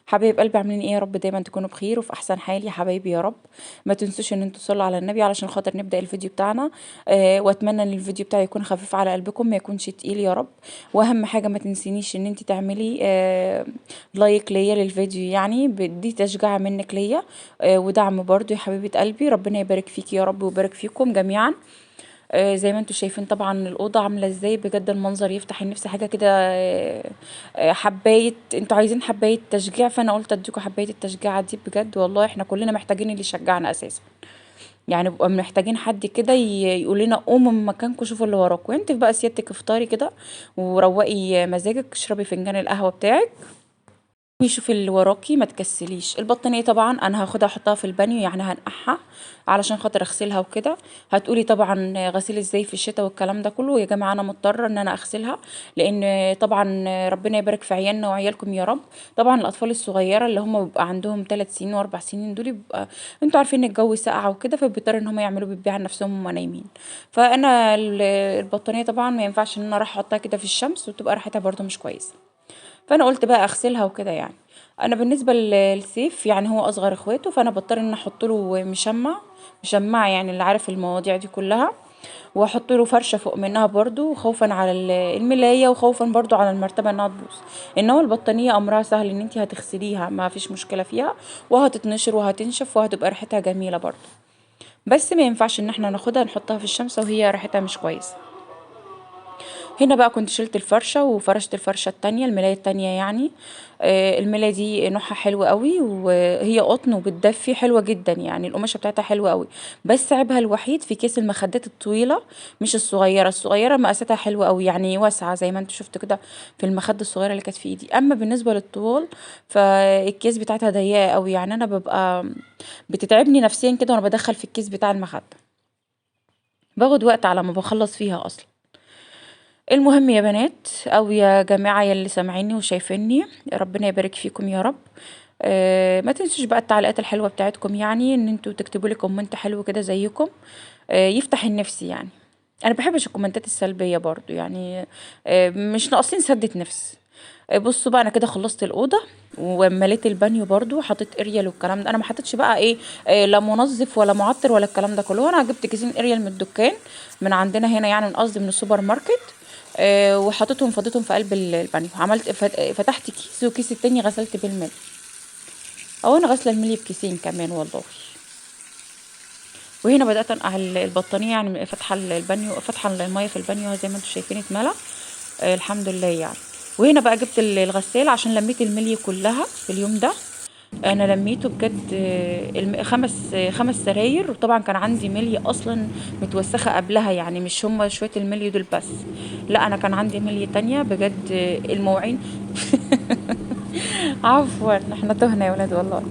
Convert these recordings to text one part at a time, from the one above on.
حبايب قلبي عاملين ايه؟ يا رب دايما تكونوا بخير وفي احسن حال يا حبايبي يا رب. ما تنسوش ان انتوا تصلوا على النبي علشان خاطر نبدا الفيديو بتاعنا. واتمنى ان الفيديو بتاعي يكون خفيف على قلبكم، ما يكونش تقيل يا رب. واهم حاجه ما تنسينيش ان انت تعملي لايك ليا للفيديو، يعني دي تشجيع منك ليا. ودعم برضو يا حبيبه قلبي. ربنا يبارك فيكي يا رب ويبارك فيكم جميعا. زي ما انتم شايفين طبعا الأوضة عاملة ازاي، بجد المنظر يفتح النفس، حاجة كده. حباية، انتوا عايزين حباية تشجيع، فانا قلت اديكم حباية التشجيع دي. بجد والله احنا كلنا محتاجين اللي يشجعنا اساسا. يعني بقى محتاجين حد كده يقول لنا قوموا من مكانكم شوفوا اللي وراكم. انت بقى سيادتك افطاري كده وروقي مزاجك، اشربي فنجان القهوة بتاعك، شوفي اللي وراكي، ما تكسليش. البطانيه طبعا انا هاخدها احطها في البانيو، يعني هنقعها علشان خاطر اغسلها وكده. هتقولي طبعا غسيل ازاي في الشتاء والكلام ده كله؟ يا جماعه انا مضطره ان انا اغسلها، لان طبعا ربنا يبارك في عيالنا وعيالكم يا رب. طبعا الاطفال الصغيره اللي هم بيبقى عندهم 3 سنين و4 سنين دول بيبقى انتوا عارفين ان الجو ساقع وكده، فبيضطروا ان هم يعملوا بيبي على نفسهم وهم نايمين. فانا البطانيه طبعا ما ينفعش ان انا اروح احطها كده في الشمس وتبقى ريحتها برده مش كويسه. فانا قلت بقى اغسلها وكده يعني. انا بالنسبه للسيف يعني هو اصغر اخواته، فانا بضطر ان احط له مشمع يعني اللي عارف المواضيع دي كلها. واحط له فرشه فوق منها برضو خوفا على الملايه، وخوفا برضو على المرتبه انها تبوظ. انما البطانيه امرها سهل، ان انت هتغسليها ما فيش مشكله فيها، وهتتنشر وهتنشف وهتبقى ريحتها جميله برضو. بس ما ينفعش ان احنا ناخدها نحطها في الشمس وهي ريحتها مش كويسه. هنا بقى كنت شلت الفرشة وفرشت الفرشة التانية، الملاية التانية يعني. الملاية دي نوعها حلو قوي، وهي قطن وبتدفي حلوة جدا، يعني القماشة بتاعتها حلوة قوي. بس عيبها الوحيد في كيس المخدات الطويلة، مش الصغيرة. الصغيرة مقاساتها حلوة قوي، يعني واسعة زي ما انتوا شفتوا كده في المخدة الصغيرة اللي كانت في ايدي. اما بالنسبة للطوال فالكيس بتاعتها ضيقة قوي، يعني انا ببقى بتتعبني نفسيا كده وانا بدخل في الكيس بتاع المخدة، باخد وقت على ما بخلص فيها اصلا. المهم يا بنات او يا جماعه يلي سامعيني وشايفيني، ربنا يبارك فيكم يا رب. ما تنسوش بقى التعليقات الحلوه بتاعتكم، يعني ان انتوا تكتبوا لي كومنت حلو كده زيكم، يفتح النفس يعني. انا بحبش الكومنتات السلبيه برضو يعني. مش ناقصين سدة نفس. بصوا بقى انا كده خلصت الاوضه ومليت البانيو برضو، حطيت اريال والكلام ده. انا ما حطيتش بقى ايه لا منظف ولا معطر ولا الكلام ده كله. انا جبت كيسين اريال من الدكان من عندنا هنا، يعني من قصدي من السوبر ماركت. وحطيتهم فضيتهم في قلب البانيو. عملت فتحت كيس وكيس التاني غسلت بالملي. او انا غاسله الملي بكيسين كمان والله. وهنا بدات انقع البطانيه، يعني فاتحه البانيو، فاتحه الميه في البانيو زي ما انتم شايفين اتملى. الحمد لله يعني. وهنا بقى جبت الغسالة عشان لميت الملي كلها في اليوم ده. انا لميته بجد. خمس سراير، وطبعا كان عندي ملي اصلا متوسخه قبلها، يعني مش هما شويه الملي دول بس، لا انا كان عندي ملي تانية بجد. المواعين عفوا احنا تهنا يا ولاد والله.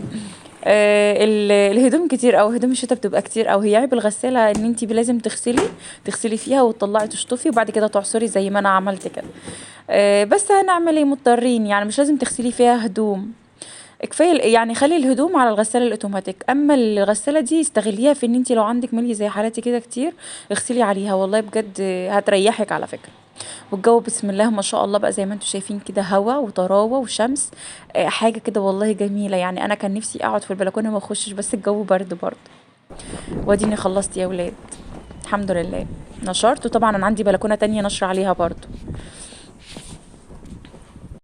الهدوم كتير، او هدوم الشتا بتبقى كتير، او هي عيب الغساله ان انتي لازم تغسلي فيها وتطلعي تشطفي وبعد كده تعصري زي ما انا عملت كده. بس هنعمل ايه، مضطرين يعني، مش لازم تغسلي فيها هدوم. كفايه يعني خلي الهدوم على الغساله الاوتوماتيك، اما الغساله دي استغليها في ان انتي لو عندك ملي زي حالتي كده كتير اغسلي عليها، والله بجد هتريحك على فكره. والجو بسم الله ما شاء الله بقى زي ما انتم شايفين كده، هوا وطراوه وشمس. حاجه كده والله جميله، يعني انا كان نفسي اقعد في البلكونه ما اخشش، بس الجو برد برضه. واديني خلصت يا ولاد، الحمد لله. نشرت، وطبعا انا عندي بلكونه تانية نشر عليها برضه.